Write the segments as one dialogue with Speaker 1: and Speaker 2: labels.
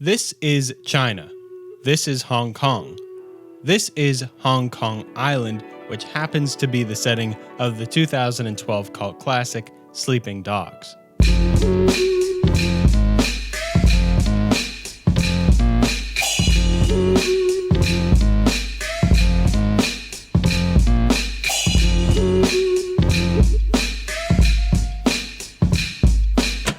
Speaker 1: This is China. This is Hong Kong. This is Hong Kong Island, which happens to be the setting of the 2012 cult classic Sleeping Dogs.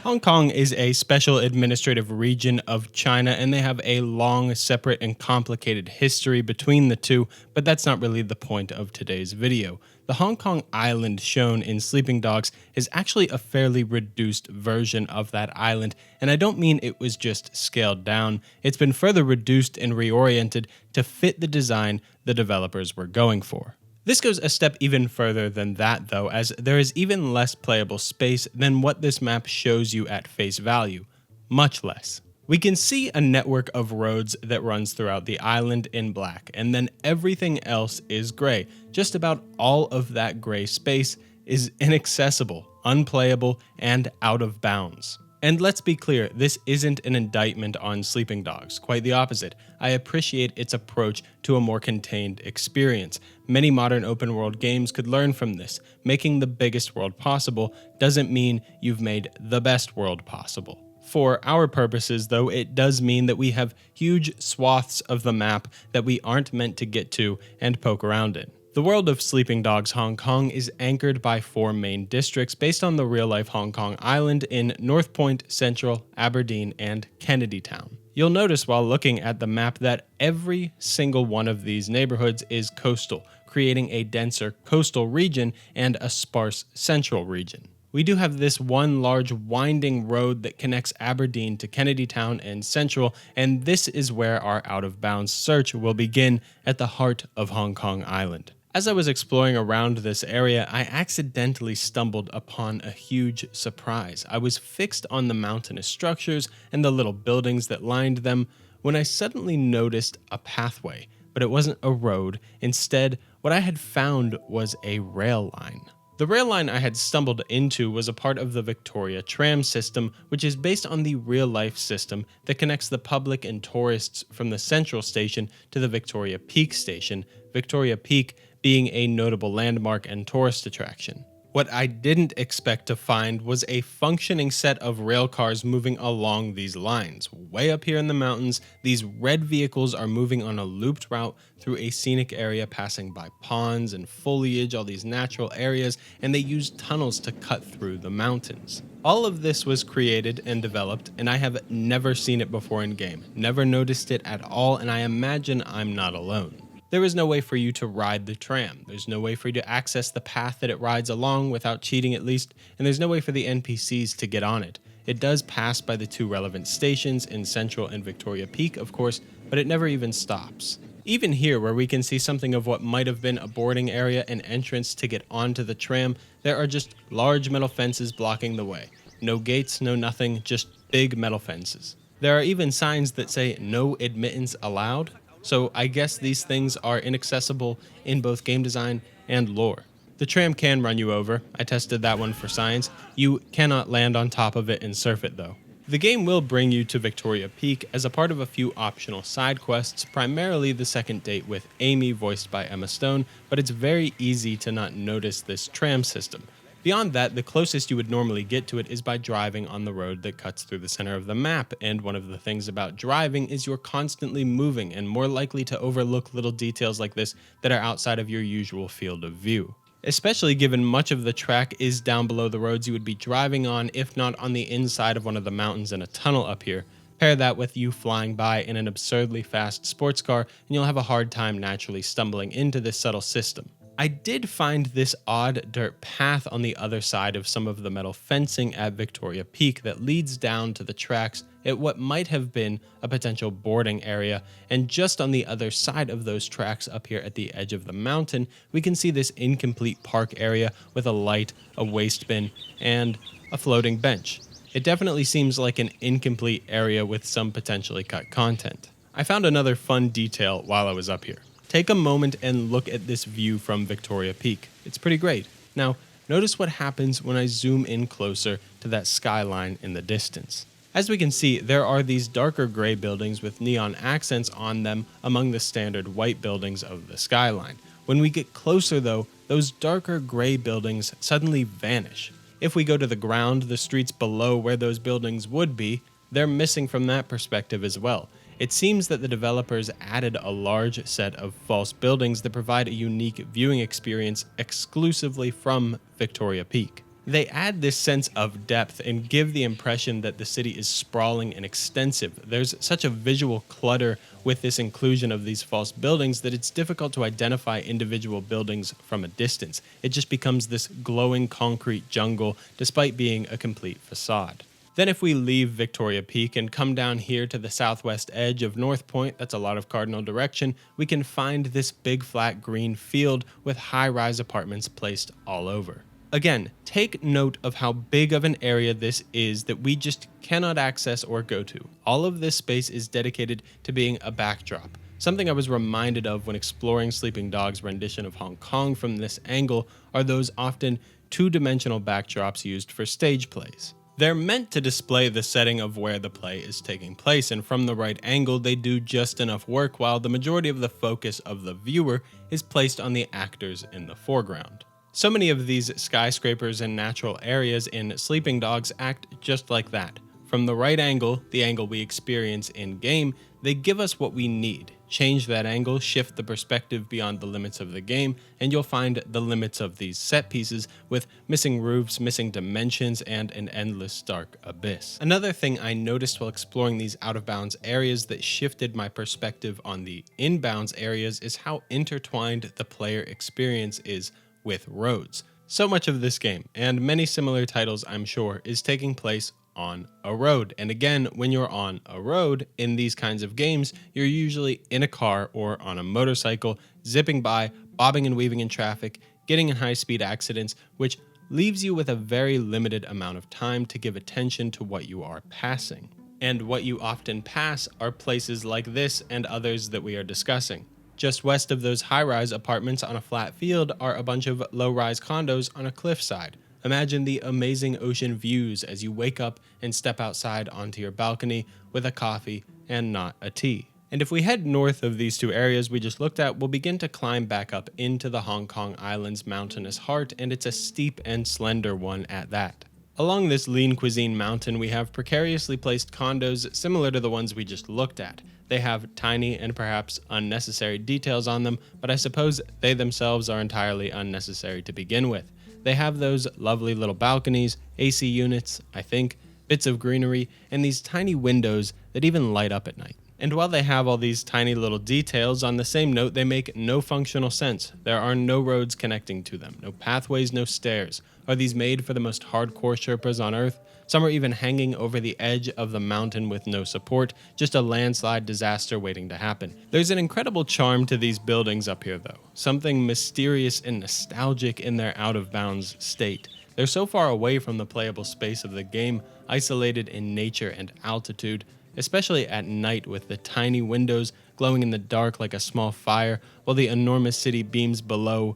Speaker 1: Hong Kong is a special administrative region of China, and they have a long, separate, and complicated history between the two, but that's not really the point of today's video. The Hong Kong island shown in Sleeping Dogs is actually a fairly reduced version of that island, and I don't mean it was just scaled down. It's been further reduced and reoriented to fit the design the developers were going for. This goes a step even further than that though, as there is even less playable space than what this map shows you at face value. Much less. We can see a network of roads that runs throughout the island in black, and then everything else is gray. Just about all of that gray space is inaccessible, unplayable, and out of bounds. And let's be clear, this isn't an indictment on Sleeping Dogs, quite the opposite. I appreciate its approach to a more contained experience. Many modern open world games could learn from this. Making the biggest world possible doesn't mean you've made the best world possible. For our purposes, though, it does mean that we have huge swaths of the map that we aren't meant to get to and poke around in. The world of Sleeping Dogs Hong Kong is anchored by 4 main districts based on the real-life Hong Kong Island in North Point, Central, Aberdeen, and Kennedy Town. You'll notice while looking at the map that every single one of these neighborhoods is coastal, creating a denser coastal region and a sparse central region. We do have this one large winding road that connects Aberdeen to Kennedy Town and Central, and this is where our out-of-bounds search will begin at the heart of Hong Kong Island. As I was exploring around this area, I accidentally stumbled upon a huge surprise. I was fixed on the mountainous structures and the little buildings that lined them when I suddenly noticed a pathway, but it wasn't a road. Instead, what I had found was a rail line. The rail line I had stumbled into was a part of the Victoria tram system, which is based on the real-life system that connects the public and tourists from the Central Station to the Victoria Peak Station, Victoria Peak being a notable landmark and tourist attraction. What I didn't expect to find was a functioning set of rail cars moving along these lines. Way up here in the mountains, these red vehicles are moving on a looped route through a scenic area passing by ponds and foliage, all these natural areas, and they use tunnels to cut through the mountains. All of this was created and developed, and I have never seen it before in game, never noticed it at all, and I imagine I'm not alone. There is no way for you to ride the tram. There's no way for you to access the path that it rides along without cheating at least, and there's no way for the NPCs to get on it. It does pass by the 2 relevant stations in Central and Victoria Peak, of course, but it never even stops. Even here, where we can see something of what might have been a boarding area and entrance to get onto the tram, there are just large metal fences blocking the way. No gates, no nothing, just big metal fences. There are even signs that say no admittance allowed. So I guess these things are inaccessible in both game design and lore. The tram can run you over. I tested that one for science. You cannot land on top of it and surf it though. The game will bring you to Victoria Peak as a part of a few optional side quests, primarily the second date with Amy, voiced by Emma Stone, but it's very easy to not notice this tram system. Beyond that, the closest you would normally get to it is by driving on the road that cuts through the center of the map, and one of the things about driving is you're constantly moving and more likely to overlook little details like this that are outside of your usual field of view. Especially given much of the track is down below the roads you would be driving on, if not on the inside of one of the mountains in a tunnel up here. Pair that with you flying by in an absurdly fast sports car, and you'll have a hard time naturally stumbling into this subtle system. I did find this odd dirt path on the other side of some of the metal fencing at Victoria Peak that leads down to the tracks at what might have been a potential boarding area, and just on the other side of those tracks up here at the edge of the mountain, we can see this incomplete park area with a light, a waste bin, and a floating bench. It definitely seems like an incomplete area with some potentially cut content. I found another fun detail while I was up here. Take a moment and look at this view from Victoria Peak. It's pretty great. Now, notice what happens when I zoom in closer to that skyline in the distance. As we can see, there are these darker gray buildings with neon accents on them among the standard white buildings of the skyline. When we get closer though, those darker gray buildings suddenly vanish. If we go to the ground, the streets below where those buildings would be, they're missing from that perspective as well. It seems that the developers added a large set of false buildings that provide a unique viewing experience exclusively from Victoria Peak. They add this sense of depth and give the impression that the city is sprawling and extensive. There's such a visual clutter with this inclusion of these false buildings that it's difficult to identify individual buildings from a distance. It just becomes this glowing concrete jungle despite being a complete facade. Then if we leave Victoria Peak and come down here to the southwest edge of North Point, that's a lot of cardinal direction, we can find this big flat green field with high-rise apartments placed all over. Again, take note of how big of an area this is that we just cannot access or go to. All of this space is dedicated to being a backdrop. Something I was reminded of when exploring Sleeping Dog's rendition of Hong Kong from this angle are those often two-dimensional backdrops used for stage plays. They're meant to display the setting of where the play is taking place, and from the right angle they do just enough work while the majority of the focus of the viewer is placed on the actors in the foreground. So many of these skyscrapers and natural areas in Sleeping Dogs act just like that. From the right angle, the angle we experience in-game, they give us what we need. Change that angle, shift the perspective beyond the limits of the game, and you'll find the limits of these set pieces with missing roofs, missing dimensions, and an endless dark abyss. Another thing I noticed while exploring these out-of-bounds areas that shifted my perspective on the in-bounds areas is how intertwined the player experience is with roads. So much of this game, and many similar titles I'm sure, is taking place on a road. And again, when you're on a road in these kinds of games, you're usually in a car or on a motorcycle, zipping by, bobbing and weaving in traffic, getting in high-speed accidents, which leaves you with a very limited amount of time to give attention to what you are passing. And what you often pass are places like this and others that we are discussing. Just west of those high-rise apartments on a flat field are a bunch of low-rise condos on a cliffside. Imagine the amazing ocean views as you wake up and step outside onto your balcony with a coffee and not a tea. And if we head north of these two areas we just looked at, we'll begin to climb back up into the Hong Kong Island's mountainous heart, and it's a steep and slender one at that. Along this lean cuisine mountain, we have precariously placed condos similar to the ones we just looked at. They have tiny and perhaps unnecessary details on them, but I suppose they themselves are entirely unnecessary to begin with. They have those lovely little balconies, AC units, I think, bits of greenery, and these tiny windows that even light up at night. And while they have all these tiny little details, on the same note, they make no functional sense. There are no roads connecting to them, no pathways, no stairs. Are these made for the most hardcore Sherpas on Earth? Some are even hanging over the edge of the mountain with no support, just a landslide disaster waiting to happen. There's an incredible charm to these buildings up here though, something mysterious and nostalgic in their out-of-bounds state. They're so far away from the playable space of the game, isolated in nature and altitude, especially at night with the tiny windows glowing in the dark like a small fire, while the enormous city beams below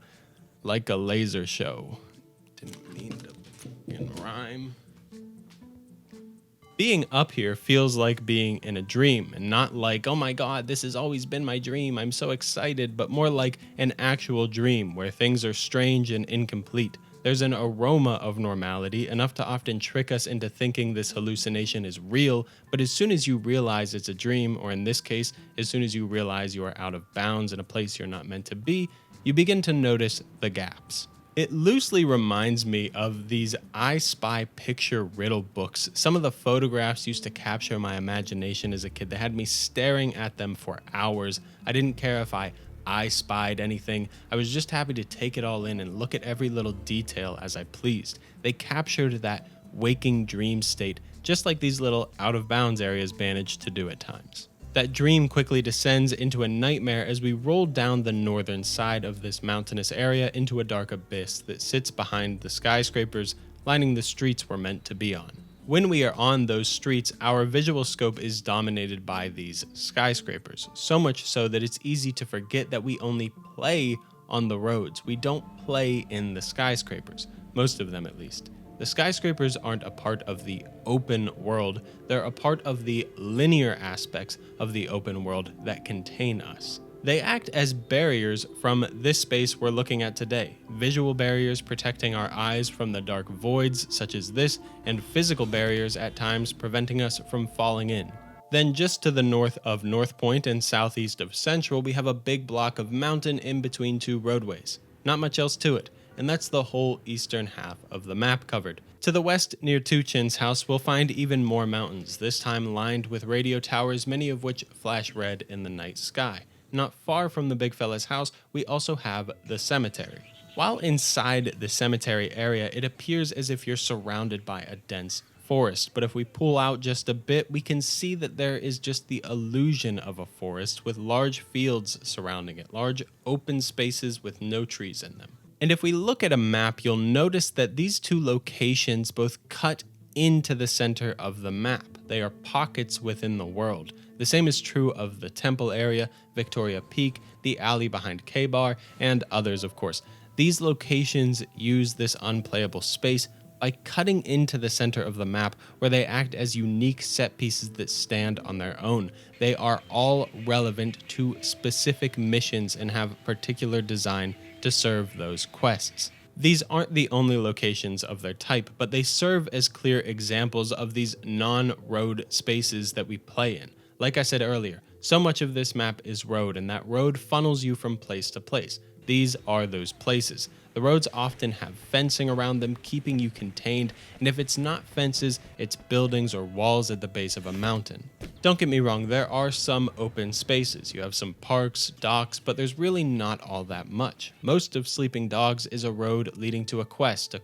Speaker 1: like a laser show. Didn't mean to fucking rhyme. Being up here feels like being in a dream, and not like, oh my god, this has always been my dream, I'm so excited, but more like an actual dream where things are strange and incomplete. There's an aroma of normality, enough to often trick us into thinking this hallucination is real, but as soon as you realize it's a dream, or in this case, as soon as you realize you are out of bounds in a place you're not meant to be, you begin to notice the gaps. It loosely reminds me of these I Spy picture riddle books. Some of the photographs used to capture my imagination as a kid. They had me staring at them for hours. I didn't care if I spied anything. I was just happy to take it all in and look at every little detail as I pleased. They captured that waking dream state, just like these little out-of-bounds areas managed to do at times. That dream quickly descends into a nightmare as we roll down the northern side of this mountainous area into a dark abyss that sits behind the skyscrapers lining the streets we're meant to be on. When we are on those streets, our visual scope is dominated by these skyscrapers, so much so that it's easy to forget that we only play on the roads. We don't play in the skyscrapers, most of them at least. The skyscrapers aren't a part of the open world, they're a part of the linear aspects of the open world that contain us. They act as barriers from this space we're looking at today, visual barriers protecting our eyes from the dark voids such as this, and physical barriers at times preventing us from falling in. Then just to the north of North Point and southeast of Central, we have a big block of mountain in between two roadways. Not much else to it, and that's the whole eastern half of the map covered. To the west, near Tuchin's house, we'll find even more mountains, this time lined with radio towers, many of which flash red in the night sky. Not far from the big fella's house, we also have the cemetery. While inside the cemetery area, it appears as if you're surrounded by a dense forest, but if we pull out just a bit, we can see that there is just the illusion of a forest with large fields surrounding it, large open spaces with no trees in them. And if we look at a map, you'll notice that these two locations both cut into the center of the map. They are pockets within the world. The same is true of the temple area, Victoria Peak, the alley behind K-Bar, and others, of course. These locations use this unplayable space by cutting into the center of the map, where they act as unique set pieces that stand on their own. They are all relevant to specific missions and have particular design to serve those quests. These aren't the only locations of their type, but they serve as clear examples of these non-road spaces that we play in. Like I said earlier, so much of this map is road, and that road funnels you from place to place. These are those places. The roads often have fencing around them, keeping you contained, and if it's not fences, it's buildings or walls at the base of a mountain. Don't get me wrong, there are some open spaces. You have some parks, docks, but there's really not all that much. Most of Sleeping Dogs is a road leading to a quest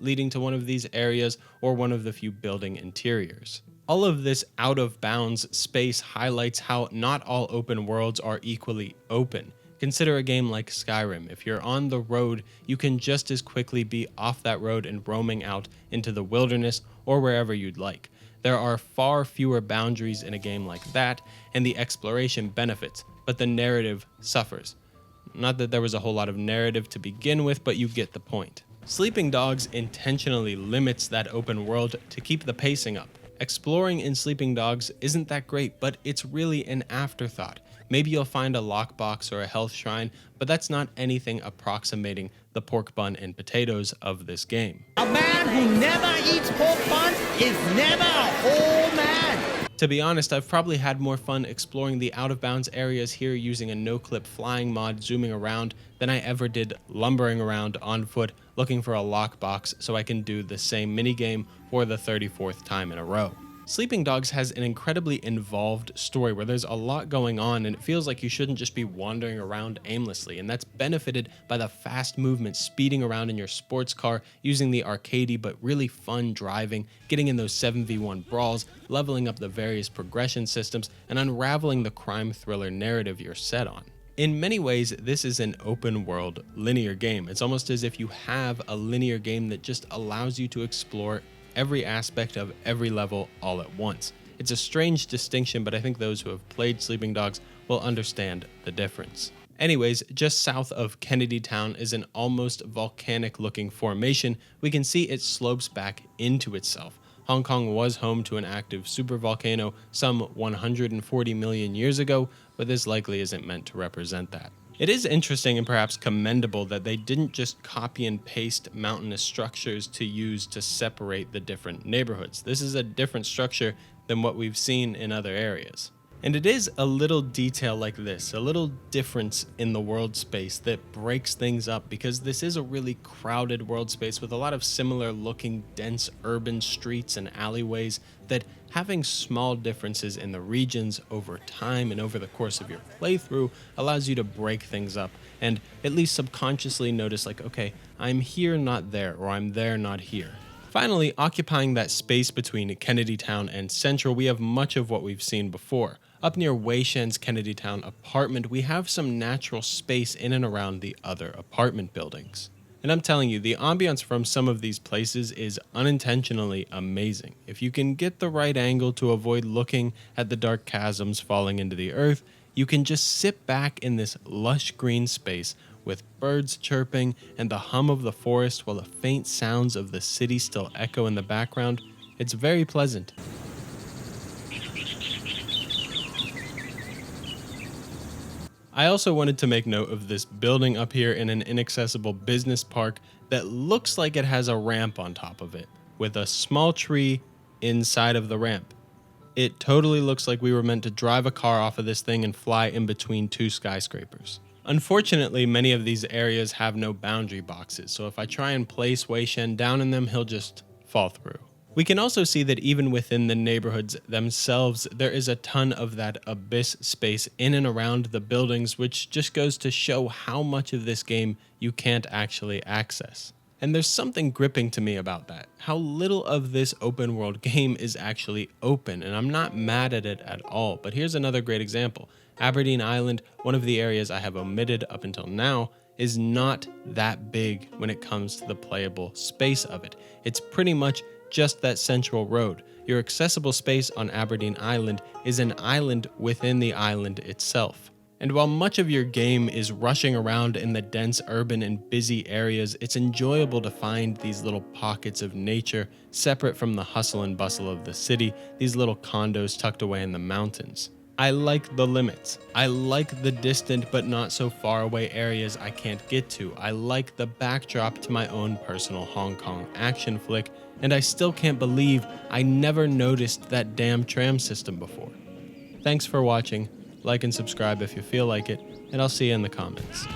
Speaker 1: leading to one of these areas or one of the few building interiors. All of this out-of-bounds space highlights how not all open worlds are equally open. Consider a game like Skyrim. If you're on the road, you can just as quickly be off that road and roaming out into the wilderness or wherever you'd like. There are far fewer boundaries in a game like that, and the exploration benefits, but the narrative suffers. Not that there was a whole lot of narrative to begin with, but you get the point. Sleeping Dogs intentionally limits that open world to keep the pacing up. Exploring in Sleeping Dogs isn't that great, but it's really an afterthought. Maybe you'll find a lockbox or a health shrine, but that's not anything approximating the pork bun and potatoes of this game.
Speaker 2: A man who never eats pork buns is never a whole man.
Speaker 1: To be honest, I've probably had more fun exploring the out-of-bounds areas here using a no-clip flying mod zooming around than I ever did lumbering around on foot looking for a lockbox so I can do the same minigame for the 34th time in a row. Sleeping Dogs has an incredibly involved story where there's a lot going on, and it feels like you shouldn't just be wandering around aimlessly, and that's benefited by the fast movement, speeding around in your sports car, using the arcadey but really fun driving, getting in those 7v1 brawls, leveling up the various progression systems, and unraveling the crime thriller narrative you're set on. In many ways, this is an open world linear game. It's almost as if you have a linear game that just allows you to explore every aspect of every level all at once. It's a strange distinction, but I think those who have played Sleeping Dogs will understand the difference. Anyways, just south of Kennedy Town is an almost volcanic looking formation. We can see it slopes back into itself. Hong Kong was home to an active supervolcano some 140 million years ago, but this likely isn't meant to represent that. It is interesting and perhaps commendable that they didn't just copy and paste mountainous structures to use to separate the different neighborhoods. This is a different structure than what we've seen in other areas. And it is a little detail like this, a little difference in the world space that breaks things up, because this is a really crowded world space with a lot of similar looking dense urban streets and alleyways, that having small differences in the regions over time and over the course of your playthrough allows you to break things up and at least subconsciously notice like, okay, I'm here, not there, or I'm there, not here. Finally, occupying that space between Kennedy Town and Central, we have much of what we've seen before. Up near Wei Shen's Kennedy Town apartment, we have some natural space in and around the other apartment buildings. And I'm telling you, the ambiance from some of these places is unintentionally amazing. If you can get the right angle to avoid looking at the dark chasms falling into the earth, you can just sit back in this lush green space with birds chirping and the hum of the forest while the faint sounds of the city still echo in the background. It's very pleasant. I also wanted to make note of this building up here in an inaccessible business park that looks like it has a ramp on top of it, with a small tree inside of the ramp. It totally looks like we were meant to drive a car off of this thing and fly in between two skyscrapers. Unfortunately, many of these areas have no boundary boxes, so if I try and place Wei Shen down in them, he'll just fall through. We can also see that even within the neighborhoods themselves, there is a ton of that abyss space in and around the buildings, which just goes to show how much of this game you can't actually access. And there's something gripping to me about that, how little of this open world game is actually open, and I'm not mad at it at all. But here's another great example. Aberdeen Island, one of the areas I have omitted up until now, is not that big when it comes to the playable space of it. It's pretty much just that central road. Your accessible space on Aberdeen Island is an island within the island itself. And while much of your game is rushing around in the dense urban and busy areas, it's enjoyable to find these little pockets of nature separate from the hustle and bustle of the city, these little condos tucked away in the mountains. I like the limits. I like the distant but not so far away areas I can't get to. I like the backdrop to my own personal Hong Kong action flick, and I still can't believe I never noticed that damn tram system before. Thanks for watching. Like and subscribe if you feel like it, and I'll see you in the comments.